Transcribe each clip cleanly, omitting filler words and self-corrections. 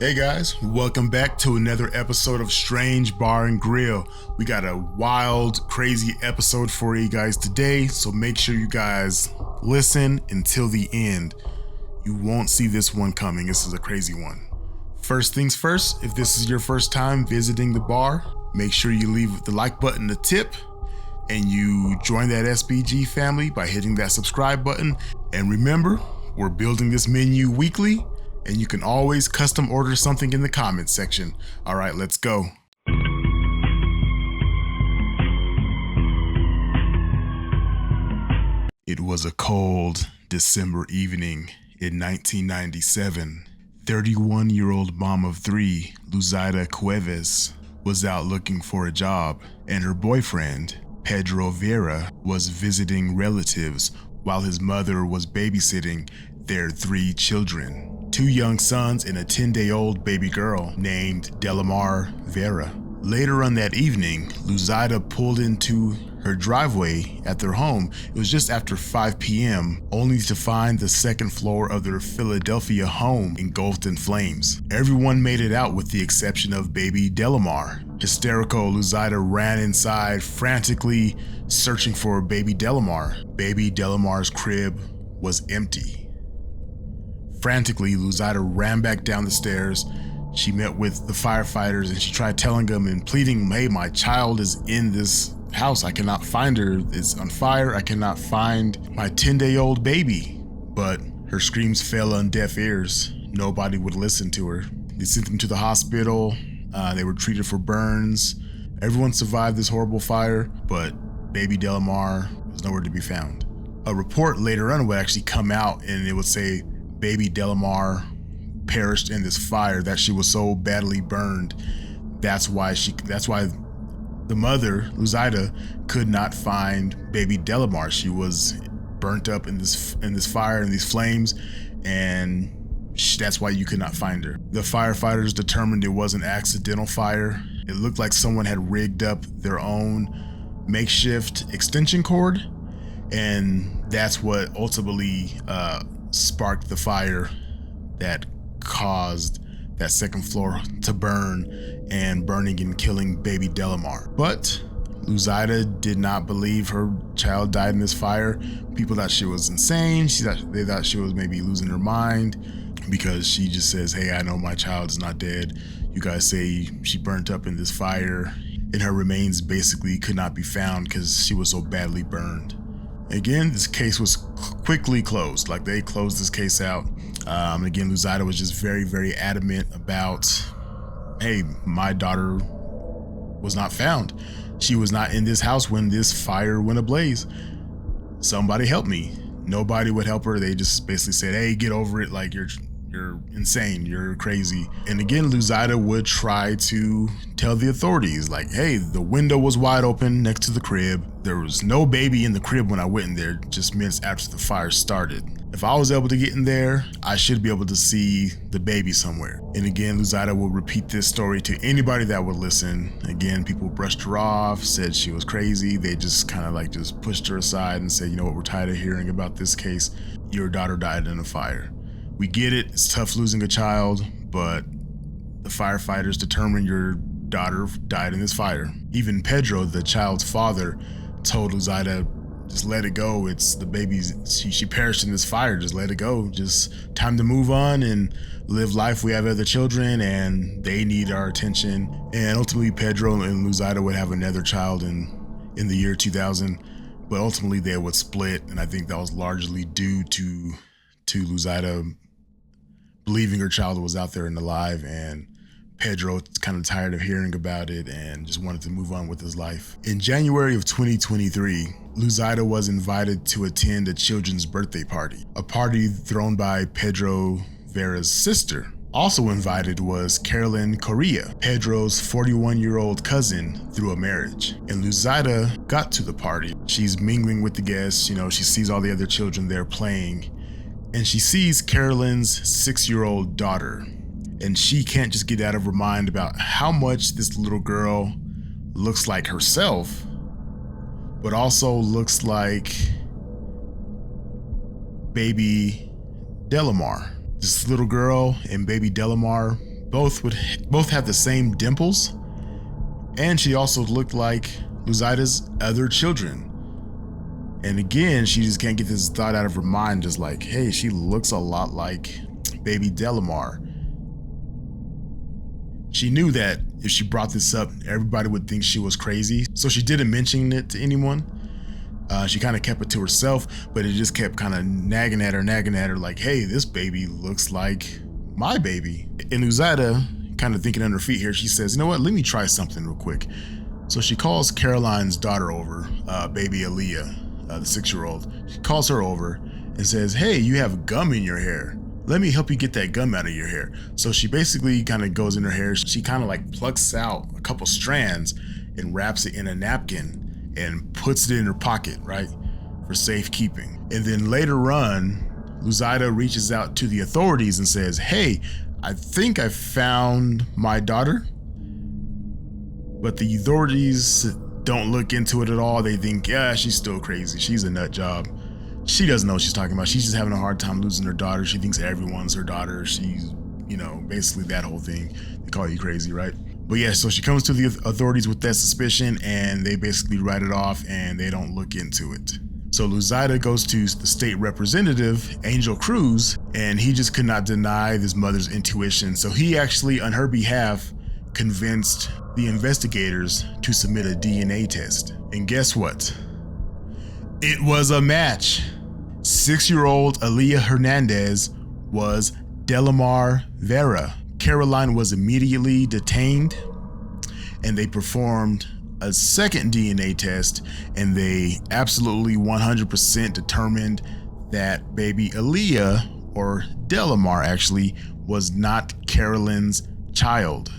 Hey guys, welcome back to another episode of Strange Bar and Grill. We got a wild, crazy episode for you guys today, so make sure you guys listen until the end. You won't see this one coming. This is a crazy one. First things first, if this is your first time visiting the bar, make sure you leave the like button a tip and you join that SBG family by hitting that subscribe button. And remember, we're building this menu weekly, and you can always custom order something in the comments section. All right, let's go. It was a cold December evening in 1997. 31-year-old mom of three, Luzaida Cuevas, was out looking for a job, and her boyfriend, Pedro Vera, was visiting relatives while his mother was babysitting their three children. Two young sons and a 10-day-old baby girl named Delimar Vera. Later on that evening, Luzaida pulled into her driveway at their home. It was just after 5 p.m., only to find the second floor of their Philadelphia home engulfed in flames. Everyone made it out with the exception of baby Delimar. Hysterical, Luzaida ran inside, frantically searching for baby Delimar. Baby Delimar's crib was empty. Frantically, Luzaida ran back down the stairs. She met with the firefighters and she tried telling them and pleading, hey, my child is in this house. I cannot find her. It's on fire. I cannot find my 10-day-old baby. But her screams fell on deaf ears. Nobody would listen to her. They sent them to the hospital. They were treated for burns. Everyone survived this horrible fire, but baby Delimar was nowhere to be found. A report later on would actually come out and it would say, baby Delimar perished in this fire, that she was so badly burned. That's why the mother, Luzaida, could not find baby Delimar. She was burnt up in this fire, in these flames, and that's why you could not find her. The firefighters determined it was an accidental fire. It looked like someone had rigged up their own makeshift extension cord, and that's what ultimately sparked the fire that caused that second floor to burn, and burning and killing baby Delimar. But Luzaida did not believe her child died in this fire. People thought she was insane. They thought she was maybe losing her mind, because she just says, hey, I know my child is not dead. You guys say she burnt up in this fire, and her remains basically could not be found because she was so badly burned. Again, this case was quickly closed. Like, they closed this case out. Again, Luzaida was just very, very adamant about, hey, my daughter was not found. She was not in this house when this fire went ablaze. Somebody help me. Nobody would help her. They just basically said, hey, get over it. Like, you're insane, you're crazy. And again, Luzaida would try to tell the authorities, like, hey, the window was wide open next to the crib. There was no baby in the crib when I went in there, just minutes after the fire started. If I was able to get in there, I should be able to see the baby somewhere. And again, Luzaida will repeat this story to anybody that would listen. Again, people brushed her off, said she was crazy. They just kind of like just pushed her aside and said, you know what, we're tired of hearing about this case. Your daughter died in a fire. We get it, it's tough losing a child, but the firefighters determined your daughter died in this fire. Even Pedro, the child's father, told Luzaida, just let it go. It's the baby's, she perished in this fire, just let it go. Just time to move on and live life. We have other children and they need our attention. And ultimately Pedro and Luzaida would have another child in the year 2000, but ultimately they would split. And I think that was largely due to Luzaida believing her child was out there and alive, and Pedro kind of tired of hearing about it and just wanted to move on with his life. In January of 2023, Luzaida was invited to attend a children's birthday party, a party thrown by Pedro Vera's sister. Also invited was Carolyn Correa, Pedro's 41-year-old cousin through a marriage. And Luzaida got to the party. She's mingling with the guests, she sees all the other children there playing, and she sees Carolyn's 6-year-old daughter. And she can't just get out of her mind about how much this little girl looks like herself, but also looks like baby Delimar. This little girl and baby Delimar both have the same dimples, and she also looked like Luzida's other children. And again, she just can't get this thought out of her mind, just like, hey, she looks a lot like baby Delimar. She knew that if she brought this up, everybody would think she was crazy, so she didn't mention it to anyone. She kind of kept it to herself, but it just kept kind of nagging at her like, hey, this baby looks like my baby. And Luzida, kind of thinking on her feet here, she says, you know what, let me try something real quick. So she calls Caroline's daughter over, baby Aaliyah, the 6-year-old. She calls her over and says, hey, you have gum in your hair. Let me help you get that gum out of your hair. So she basically kind of goes in her hair. She kind of like plucks out a couple strands and wraps it in a napkin and puts it in her pocket, right, for safekeeping. And then later on, Luzida reaches out to the authorities and says, hey, I think I found my daughter. But the authorities don't look into it at all. They think, yeah, she's still crazy. She's a nut job. She doesn't know what she's talking about. She's just having a hard time losing her daughter. She thinks everyone's her daughter. She's, basically that whole thing. They call you crazy, right? But yeah, so she comes to the authorities with that suspicion, and they basically write it off and they don't look into it. So Luzida goes to the state representative, Angel Cruz, and he just could not deny this mother's intuition. So he actually, on her behalf, convinced the investigators to submit a DNA test. And guess what? It was a match. 6-year-old Aaliyah Hernandez was Delimar Vera. Caroline was immediately detained, and they performed a second DNA test, and they absolutely 100% determined that baby Aaliyah, or Delimar actually, was not Caroline's child.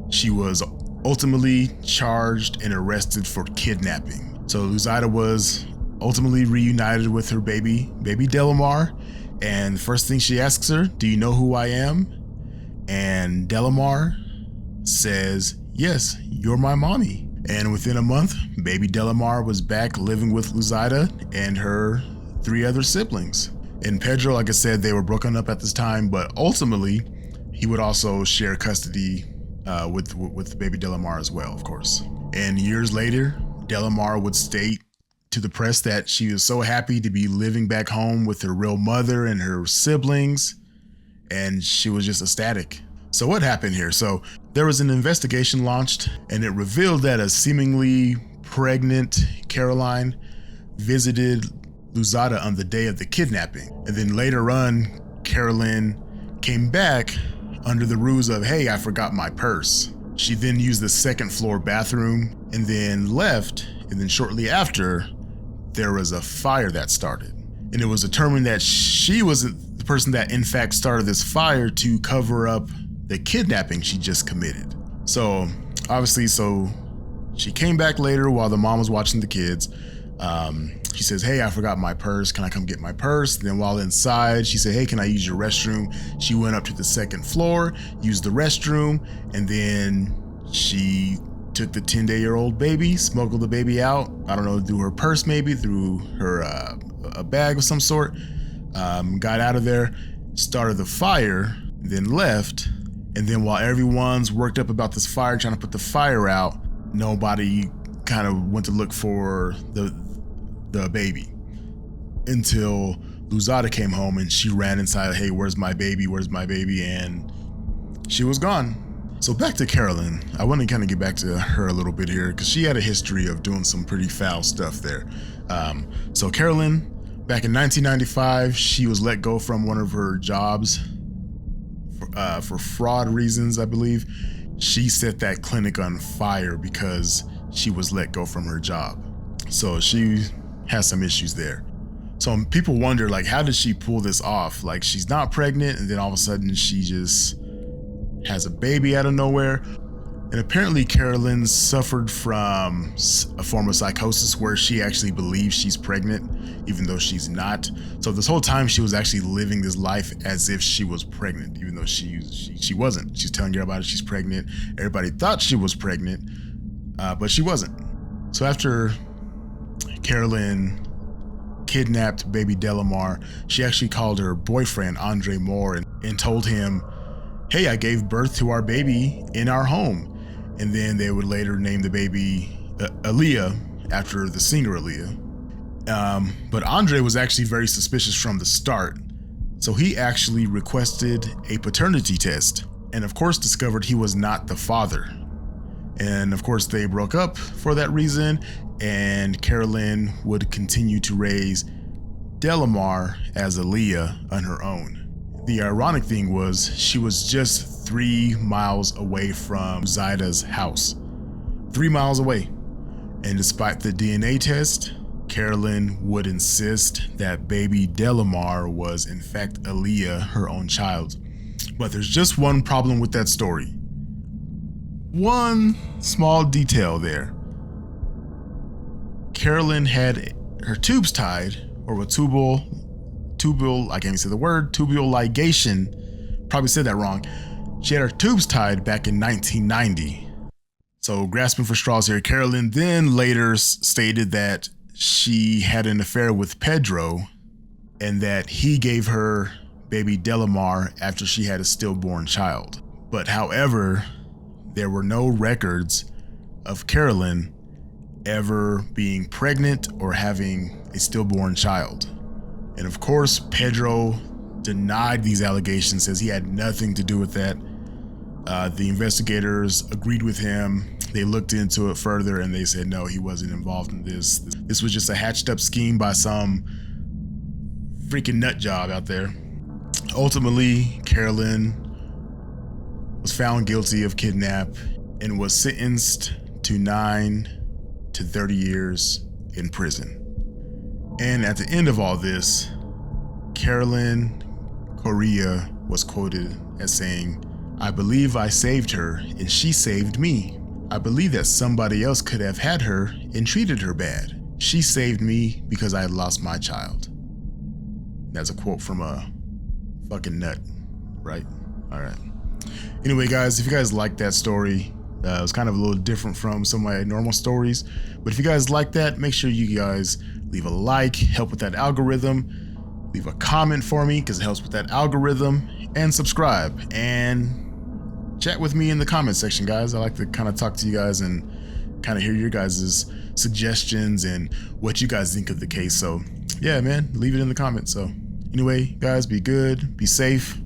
She was ultimately charged and arrested for kidnapping. So Luzida was ultimately reunited with her baby Delimar, and the first thing she asks her, do you know who I am? And Delimar says, yes, you're my mommy. And within a month, baby Delimar was back living with Luzida and her 3 other siblings. And Pedro, like I said, they were broken up at this time, but ultimately, he would also share custody with baby Delimar as well, of course. And years later, Delimar would state to the press that she was so happy to be living back home with her real mother and her siblings, and she was just ecstatic. So what happened here? So there was an investigation launched, and it revealed that a seemingly pregnant Caroline visited Luzida on the day of the kidnapping. And then later on, Caroline came back under the ruse of, hey, I forgot my purse. She then used the 2nd floor bathroom and then left. And then shortly after, there was a fire that started. And it was determined that she wasn't the person that in fact started this fire to cover up the kidnapping she just committed. So obviously, she came back later while the mom was watching the kids. She says, hey, I forgot my purse. Can I come get my purse? And then while inside, she said, hey, can I use your restroom? She went up to the 2nd floor, used the restroom, and then she took the 10-day-old baby, smuggled the baby out. I don't know, through her purse maybe, through her a bag of some sort. Got out of there, started the fire, then left. And then while everyone's worked up about this fire, trying to put the fire out, nobody kind of went to look for the baby until Luzida came home, and she ran inside, hey, where's my baby? Where's my baby? And she was gone. So back to Caroline. I want to kind of get back to her a little bit here because she had a history of doing some pretty foul stuff there. So Caroline, back in 1995, she was let go from one of her jobs for fraud reasons, I believe. She set that clinic on fire because she was let go from her job. So she has some issues there. So people wonder, like, how did she pull this off? Like, she's not pregnant, and then all of a sudden she just has a baby out of nowhere. And apparently Caroline suffered from a form of psychosis where she actually believes she's pregnant, even though she's not. So this whole time she was actually living this life as if she was pregnant, even though she wasn't. She's telling everybody she's pregnant. Everybody thought she was pregnant, but she wasn't. So after Caroline kidnapped baby Delimar, she actually called her boyfriend, Andre Moore, and told him hey, I gave birth to our baby in our home. And then they would later name the baby Aaliyah after the singer Aaliyah. But Andre was actually very suspicious from the start. So he actually requested a paternity test and of course discovered he was not the father. And of course they broke up for that reason, and Carolyn would continue to raise Delimar as Aaliyah on her own. The ironic thing was she was just 3 miles away from Zaida's house. 3 miles away. And despite the DNA test, Carolyn would insist that baby Delimar was in fact Aaliyah, her own child. But there's just one problem with that story. One small detail there. Carolyn had her tubes tied, or with tubal, I can't even say the word, tubal ligation. Probably said that wrong. She had her tubes tied back in 1990. So grasping for straws here, Carolyn then later stated that she had an affair with Pedro and that he gave her baby Delimar after she had a stillborn child. But however, there were no records of Carolyn ever being pregnant or having a stillborn child. And of course, Pedro denied these allegations, says he had nothing to do with that. The investigators agreed with him. They looked into it further and they said, no, he wasn't involved in this. This was just a hatched up scheme by some freaking nut job out there. Ultimately, Carolyn was found guilty of kidnap and was sentenced to 9 to 30 years in prison. And at the end of all this, Carolyn Correa was quoted as saying, "I believe I saved her and she saved me. I believe that somebody else could have had her and treated her bad. She saved me because I had lost my child." That's a quote from a fucking nut, right? All right. Anyway, guys, if you guys like that story, it was kind of a little different from some of my normal stories. But if you guys like that, make sure you guys leave a like, help with that algorithm, leave a comment for me because it helps with that algorithm, and subscribe and chat with me in the comment section, guys. I like to kind of talk to you guys and kind of hear your guys' suggestions and what you guys think of the case. So yeah, man, leave it in the comments. So anyway, guys, be good, be safe.